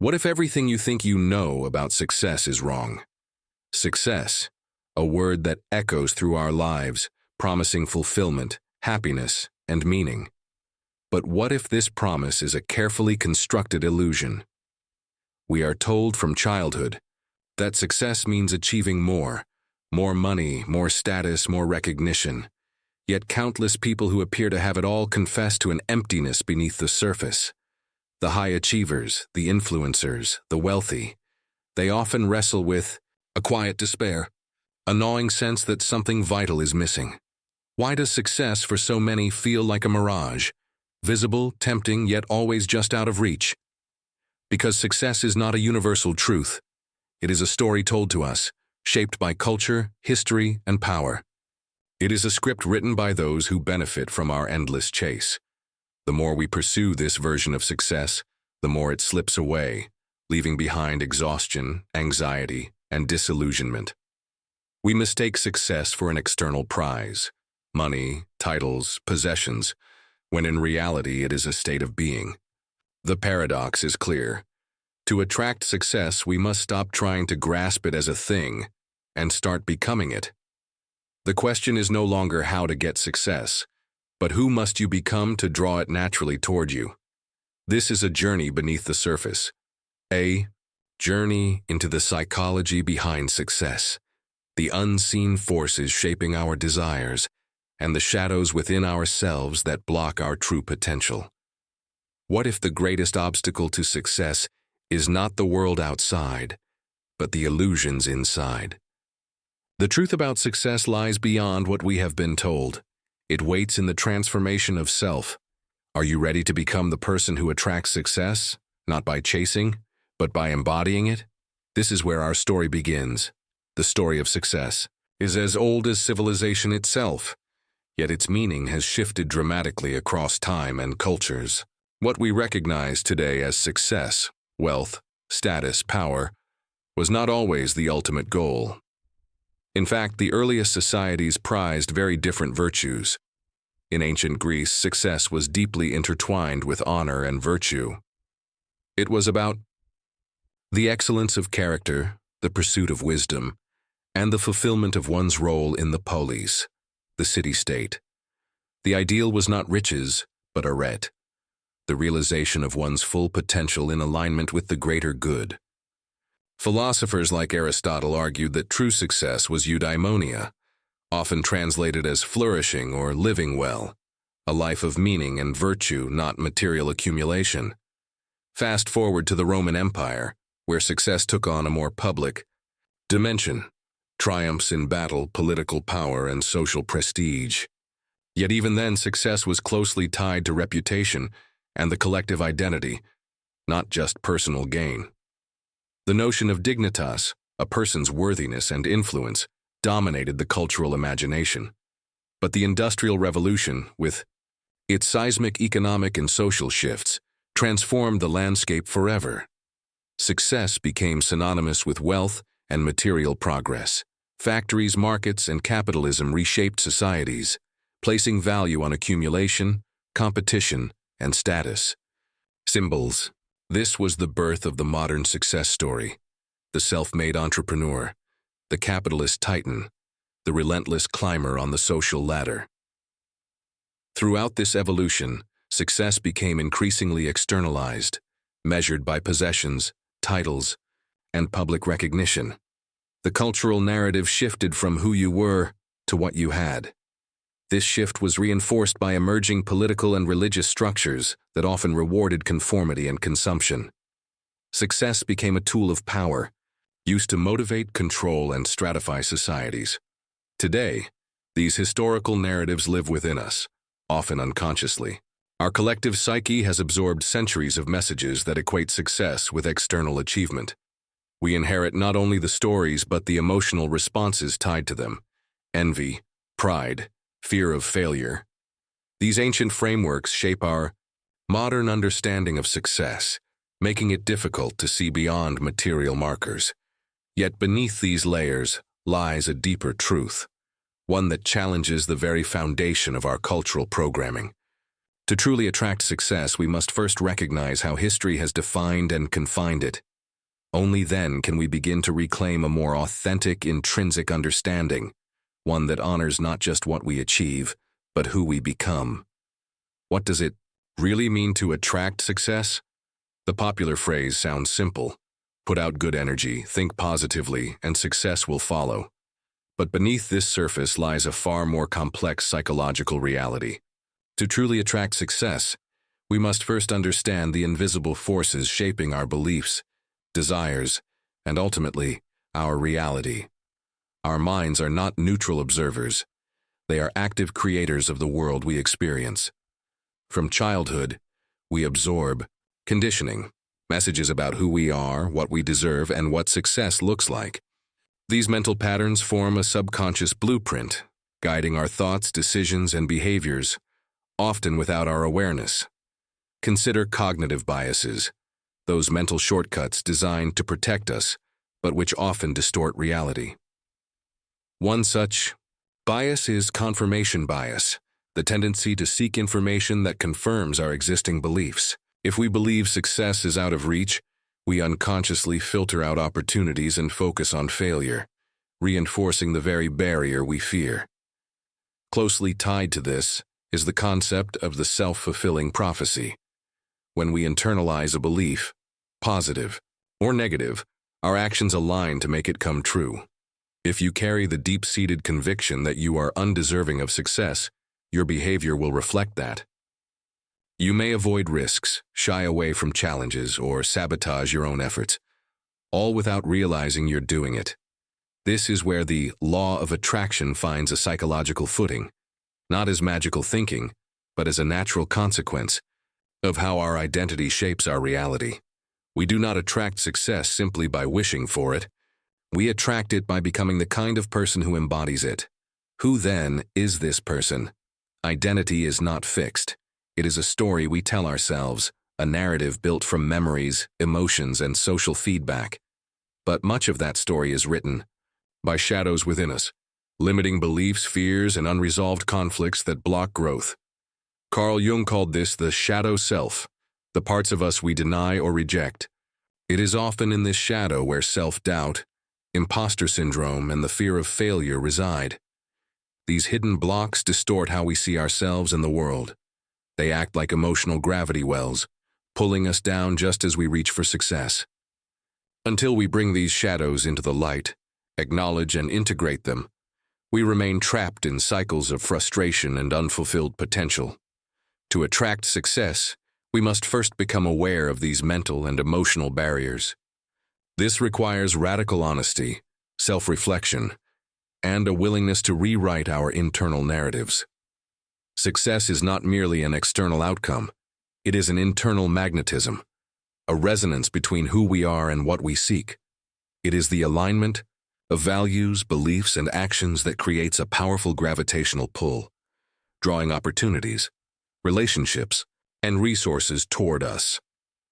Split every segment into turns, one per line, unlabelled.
What if everything you think you know about success is wrong? Success, a word that echoes through our lives, promising fulfillment, happiness, and meaning. But what if this promise is a carefully constructed illusion? We are told from childhood that success means achieving more money, more status, more recognition. Yet countless people who appear to have it all confess to an emptiness beneath the surface. The high achievers, the influencers, the wealthy, they often wrestle with a quiet despair, a gnawing sense that something vital is missing. Why does success for so many feel like a mirage, visible, tempting, yet always just out of reach? Because success is not a universal truth. It is a story told to us, shaped by culture, history, and power. It is a script written by those who benefit from our endless chase. The more we pursue this version of success, the more it slips away, leaving behind exhaustion, anxiety, and disillusionment. We mistake success for an external prize, money, titles, possessions, when in reality it is a state of being. The paradox is clear. To attract success, we must stop trying to grasp it as a thing and start becoming it. The question is no longer how to get success, but who must you become to draw it naturally toward you? This is a journey beneath the surface. A journey into the psychology behind success, the unseen forces shaping our desires, and the shadows within ourselves that block our true potential. What if the greatest obstacle to success is not the world outside, but the illusions inside? The truth about success lies beyond what we have been told. It waits in the transformation of self. Are you ready to become the person who attracts success, not by chasing, but by embodying it? This is where our story begins. The story of success is as old as civilization itself, yet its meaning has shifted dramatically across time and cultures. What we recognize today as success, wealth, status, power, was not always the ultimate goal. In fact, the earliest societies prized very different virtues. In ancient Greece, success was deeply intertwined with honor and virtue. It was about the excellence of character, the pursuit of wisdom, and the fulfillment of one's role in the polis, the city-state. The ideal was not riches, but arete, the realization of one's full potential in alignment with the greater good. Philosophers like Aristotle argued that true success was eudaimonia, often translated as flourishing or living well, a life of meaning and virtue, not material accumulation. Fast forward to the Roman Empire, where success took on a more public dimension, triumphs in battle, political power, and social prestige. Yet even then, success was closely tied to reputation and the collective identity, not just personal gain. The notion of dignitas, a person's worthiness and influence, dominated the cultural imagination. But the Industrial Revolution, with its seismic economic and social shifts, transformed the landscape forever. Success became synonymous with wealth and material progress. Factories, markets, and capitalism reshaped societies, placing value on accumulation, competition, and status. Symbols. This was the birth of the modern success story. The self-made entrepreneur, the capitalist titan, the relentless climber on the social ladder. Throughout this evolution, success became increasingly externalized, measured by possessions, titles, and public recognition. The cultural narrative shifted from who you were to what you had. This shift was reinforced by emerging political and religious structures that often rewarded conformity and consumption. Success became a tool of power, used to motivate, control, and stratify societies. Today, these historical narratives live within us, often unconsciously. Our collective psyche has absorbed centuries of messages that equate success with external achievement. We inherit not only the stories but the emotional responses tied to them: envy, pride, fear of failure. These ancient frameworks shape our modern understanding of success, making it difficult to see beyond material markers. Yet beneath these layers lies a deeper truth, one that challenges the very foundation of our cultural programming. To truly attract success, we must first recognize how history has defined and confined it. Only then can we begin to reclaim a more authentic, intrinsic understanding, one that honors not just what we achieve, but who we become. What does it really mean to attract success? The popular phrase sounds simple. Put out good energy, think positively, and success will follow. But beneath this surface lies a far more complex psychological reality. To truly attract success, we must first understand the invisible forces shaping our beliefs, desires, and ultimately, our reality. Our minds are not neutral observers. They are active creators of the world we experience. From childhood, we absorb conditioning, messages about who we are, what we deserve, and what success looks like. These mental patterns form a subconscious blueprint, guiding our thoughts, decisions, and behaviors, often without our awareness. Consider cognitive biases, those mental shortcuts designed to protect us, but which often distort reality. One such bias is confirmation bias, the tendency to seek information that confirms our existing beliefs. If we believe success is out of reach, we unconsciously filter out opportunities and focus on failure, reinforcing the very barrier we fear. Closely tied to this is the concept of the self-fulfilling prophecy. When we internalize a belief, positive or negative, our actions align to make it come true. If you carry the deep-seated conviction that you are undeserving of success, your behavior will reflect that. You may avoid risks, shy away from challenges, or sabotage your own efforts, all without realizing you're doing it. This is where the law of attraction finds a psychological footing, not as magical thinking, but as a natural consequence of how our identity shapes our reality. We do not attract success simply by wishing for it. We attract it by becoming the kind of person who embodies it. Who then is this person? Identity is not fixed. It is a story we tell ourselves, a narrative built from memories, emotions, and social feedback. But much of that story is written by shadows within us, limiting beliefs, fears, and unresolved conflicts that block growth. Carl Jung called this the shadow self, the parts of us we deny or reject. It is often in this shadow where self-doubt, imposter syndrome, and the fear of failure reside. These hidden blocks distort how we see ourselves and the world. They act like emotional gravity wells, pulling us down just as we reach for success. Until we bring these shadows into the light, acknowledge and integrate them, we remain trapped in cycles of frustration and unfulfilled potential. To attract success, we must first become aware of these mental and emotional barriers. This requires radical honesty, self-reflection, and a willingness to rewrite our internal narratives. Success is not merely an external outcome. It is an internal magnetism, a resonance between who we are and what we seek. It is the alignment of values, beliefs, and actions that creates a powerful gravitational pull, drawing opportunities, relationships, and resources toward us.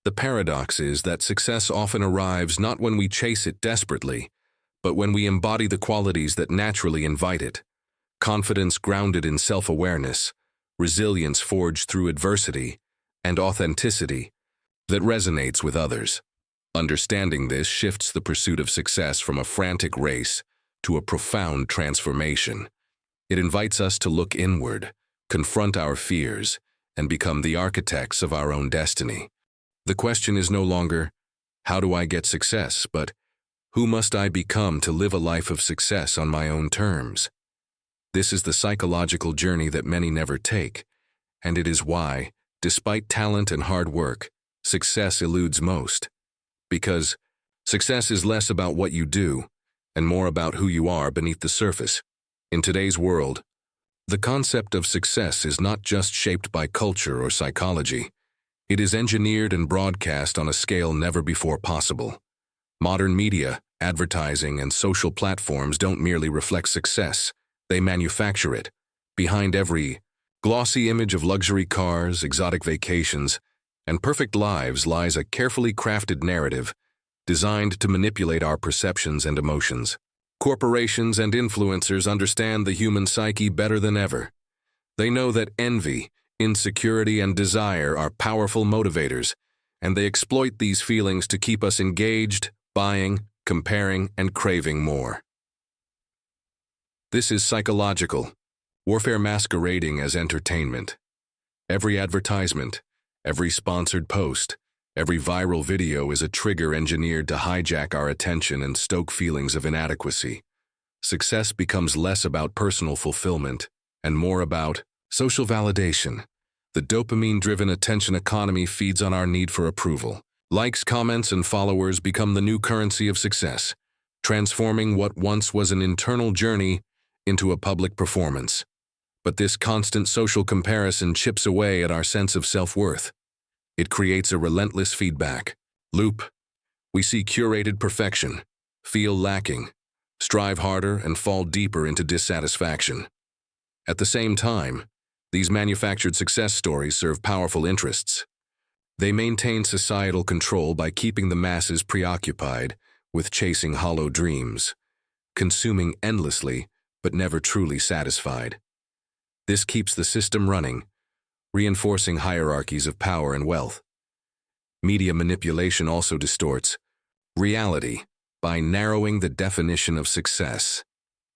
The paradox is that success often arrives not when we chase it desperately, but when we embody the qualities that naturally invite it. Confidence grounded in self-awareness, resilience forged through adversity, and authenticity that resonates with others. Understanding this shifts the pursuit of success from a frantic race to a profound transformation. It invites us to look inward, confront our fears, and become the architects of our own destiny. The question is no longer, how do I get success, but who must I become to live a life of success on my own terms? This is the psychological journey that many never take, and it is why, despite talent and hard work, success eludes most. Because success is less about what you do and more about who you are beneath the surface. In today's world, the concept of success is not just shaped by culture or psychology. It is engineered and broadcast on a scale never before possible. Modern media, advertising, and social platforms don't merely reflect success. They manufacture it. Behind every glossy image of luxury cars, exotic vacations, and perfect lives lies a carefully crafted narrative designed to manipulate our perceptions and emotions. Corporations and influencers understand the human psyche better than ever. They know that envy, Insecurity and desire are powerful motivators, and they exploit these feelings to keep us engaged, buying, comparing, and craving more. This is psychological warfare masquerading as entertainment. Every advertisement, every sponsored post, every viral video is a trigger engineered to hijack our attention and stoke feelings of inadequacy. Success becomes less about personal fulfillment and more about social validation. The dopamine-driven attention economy feeds on our need for approval. Likes, comments, and followers become the new currency of success, transforming what once was an internal journey into a public performance. But this constant social comparison chips away at our sense of self-worth. It creates a relentless feedback loop. We see curated perfection, feel lacking, strive harder, and fall deeper into dissatisfaction. At the same time, these manufactured success stories serve powerful interests. They maintain societal control by keeping the masses preoccupied with chasing hollow dreams, consuming endlessly but never truly satisfied. This keeps the system running, reinforcing hierarchies of power and wealth. Media manipulation also distorts reality by narrowing the definition of success.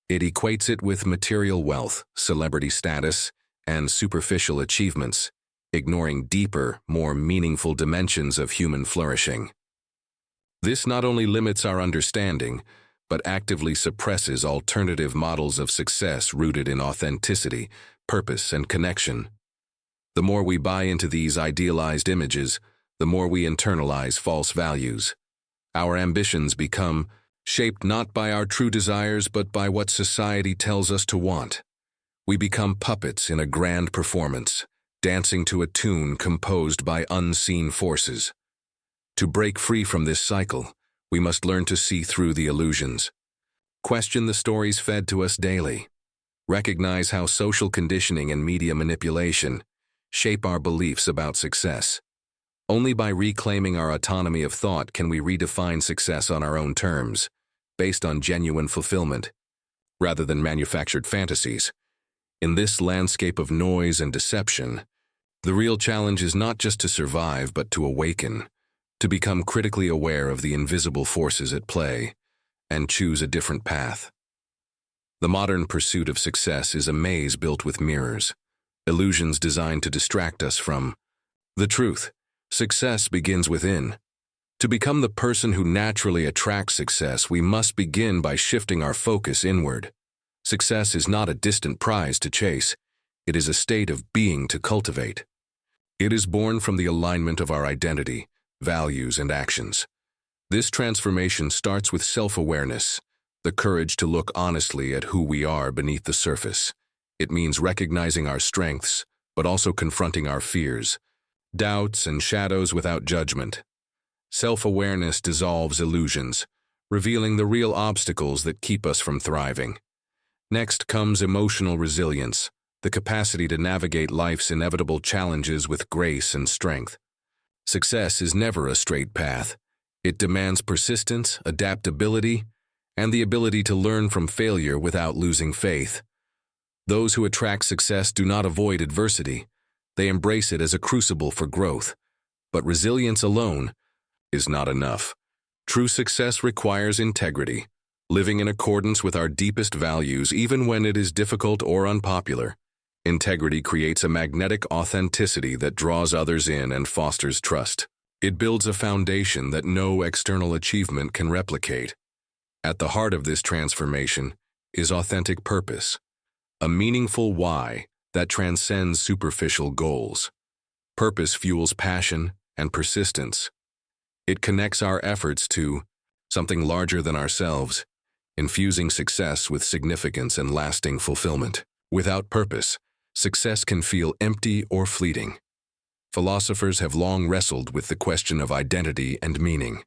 It equates it with material wealth, celebrity status, and superficial achievements, ignoring deeper, more meaningful dimensions of human flourishing. This not only limits our understanding, but actively suppresses alternative models of success rooted in authenticity, purpose, and connection. The more we buy into these idealized images, the more we internalize false values. Our ambitions become shaped not by our true desires but by what society tells us to want. We become puppets in a grand performance, dancing to a tune composed by unseen forces. To break free from this cycle, we must learn to see through the illusions. Question the stories fed to us daily. Recognize how social conditioning and media manipulation shape our beliefs about success. Only by reclaiming our autonomy of thought can we redefine success on our own terms, based on genuine fulfillment, rather than manufactured fantasies. In this landscape of noise and deception, the real challenge is not just to survive but to awaken, to become critically aware of the invisible forces at play, and choose a different path. The modern pursuit of success is a maze built with mirrors, illusions designed to distract us from the truth. Success begins within. To become the person who naturally attracts success, we must begin by shifting our focus inward. Success is not a distant prize to chase. It is a state of being to cultivate. It is born from the alignment of our identity, values, and actions. This transformation starts with self-awareness, the courage to look honestly at who we are beneath the surface. It means recognizing our strengths, but also confronting our fears, doubts, and shadows without judgment. Self-awareness dissolves illusions, revealing the real obstacles that keep us from thriving. Next comes emotional resilience, the capacity to navigate life's inevitable challenges with grace and strength. Success is never a straight path. It demands persistence, adaptability, and the ability to learn from failure without losing faith. Those who attract success do not avoid adversity. They embrace it as a crucible for growth. But resilience alone is not enough. True success requires integrity, living in accordance with our deepest values even when it is difficult or unpopular. Integrity creates a magnetic authenticity that draws others in and fosters trust. It builds a foundation that no external achievement can replicate. At the heart of this transformation is authentic purpose, a meaningful why that transcends superficial goals. Purpose fuels passion and persistence. It connects our efforts to something larger than ourselves, infusing success with significance and lasting fulfillment. Without purpose, success can feel empty or fleeting. Philosophers have long wrestled with the question of identity and meaning.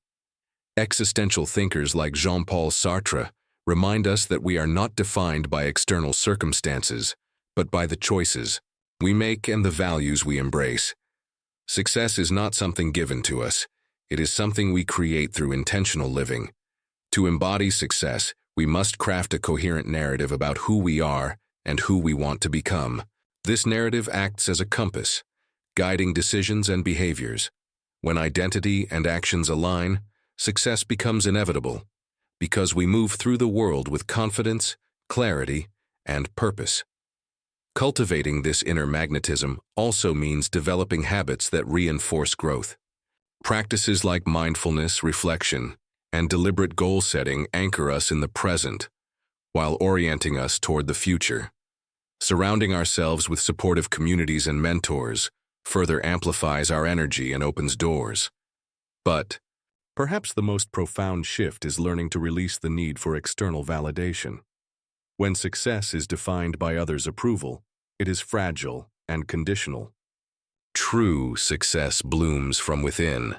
Existential thinkers like Jean-Paul Sartre remind us that we are not defined by external circumstances, but by the choices we make and the values we embrace. Success is not something given to us. It is something we create through intentional living. To embody success, we must craft a coherent narrative about who we are and who we want to become. This narrative acts as a compass, guiding decisions and behaviors. When identity and actions align, success becomes inevitable, because we move through the world with confidence, clarity, and purpose. Cultivating this inner magnetism also means developing habits that reinforce growth. Practices like mindfulness, reflection, and deliberate goal setting anchor us in the present, while orienting us toward the future. Surrounding ourselves with supportive communities and mentors further amplifies our energy and opens doors. But perhaps the most profound shift is learning to release the need for external validation. When success is defined by others' approval, it is fragile and conditional. True success blooms from within,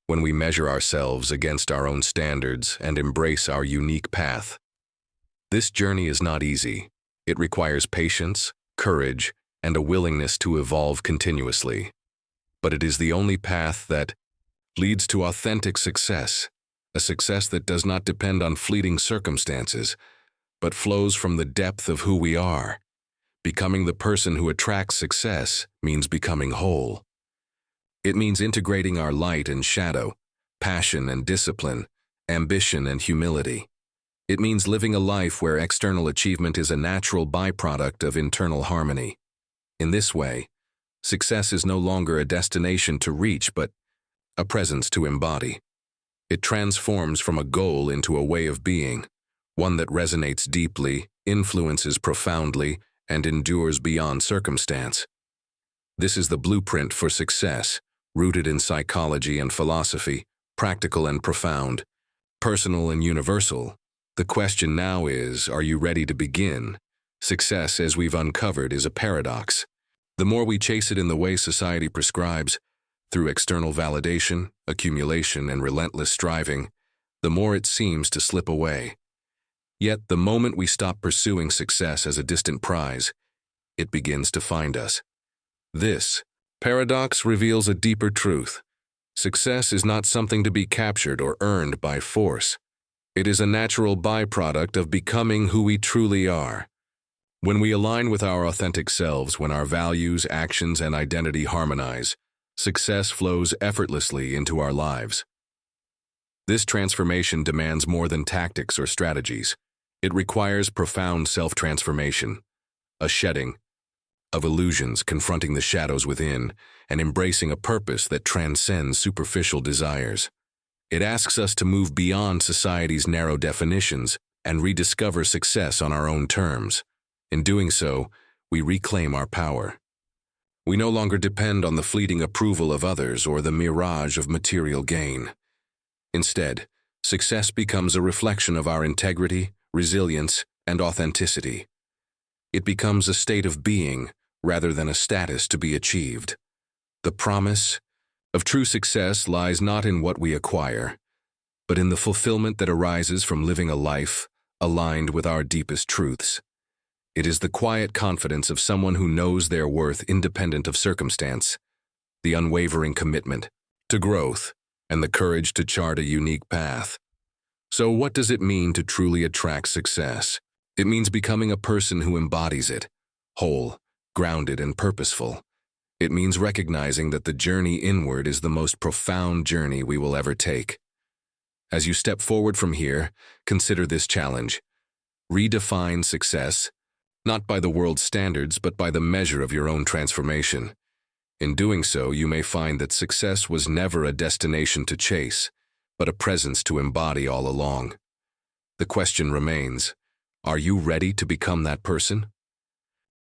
when we measure ourselves against our own standards and embrace our unique path. This journey is not easy. It requires patience, courage, and a willingness to evolve continuously. But it is the only path that leads to authentic success, a success that does not depend on fleeting circumstances, but flows from the depth of who we are. Becoming the person who attracts success means becoming whole. It means integrating our light and shadow, passion and discipline, ambition and humility. It means living a life where external achievement is a natural byproduct of internal harmony. In this way, success is no longer a destination to reach, but a presence to embody. It transforms from a goal into a way of being, one that resonates deeply, influences profoundly, and endures beyond circumstance. This is the blueprint for success, rooted in psychology and philosophy, practical and profound, personal and universal. The question now is, are you ready to begin? Success, as we've uncovered, is a paradox. The more we chase it in the way society prescribes, through external validation, accumulation, and relentless striving, the more it seems to slip away. Yet, the moment we stop pursuing success as a distant prize, it begins to find us. This paradox reveals a deeper truth. Success is not something to be captured or earned by force. It is a natural byproduct of becoming who we truly are. When we align with our authentic selves, when our values, actions, and identity harmonize, success flows effortlessly into our lives. This transformation demands more than tactics or strategies. It requires profound self-transformation, a shedding of illusions, confronting the shadows within, and embracing a purpose that transcends superficial desires. It asks us to move beyond society's narrow definitions and rediscover success on our own terms. In doing so, we reclaim our power. We no longer depend on the fleeting approval of others or the mirage of material gain. Instead, success becomes a reflection of our integrity, resilience, and authenticity. It becomes a state of being rather than a status to be achieved. The promise of true success lies not in what we acquire, but in the fulfillment that arises from living a life aligned with our deepest truths. It is the quiet confidence of someone who knows their worth independent of circumstance, the unwavering commitment to growth, and the courage to chart a unique path. So what does it mean to truly attract success? It means becoming a person who embodies it, whole, grounded, and purposeful. It means recognizing that the journey inward is the most profound journey we will ever take. As you step forward from here, consider this challenge. Redefine success, not by the world's standards, but by the measure of your own transformation. In doing so, you may find that success was never a destination to chase, but a presence to embody all along. The question remains, are you ready to become that person?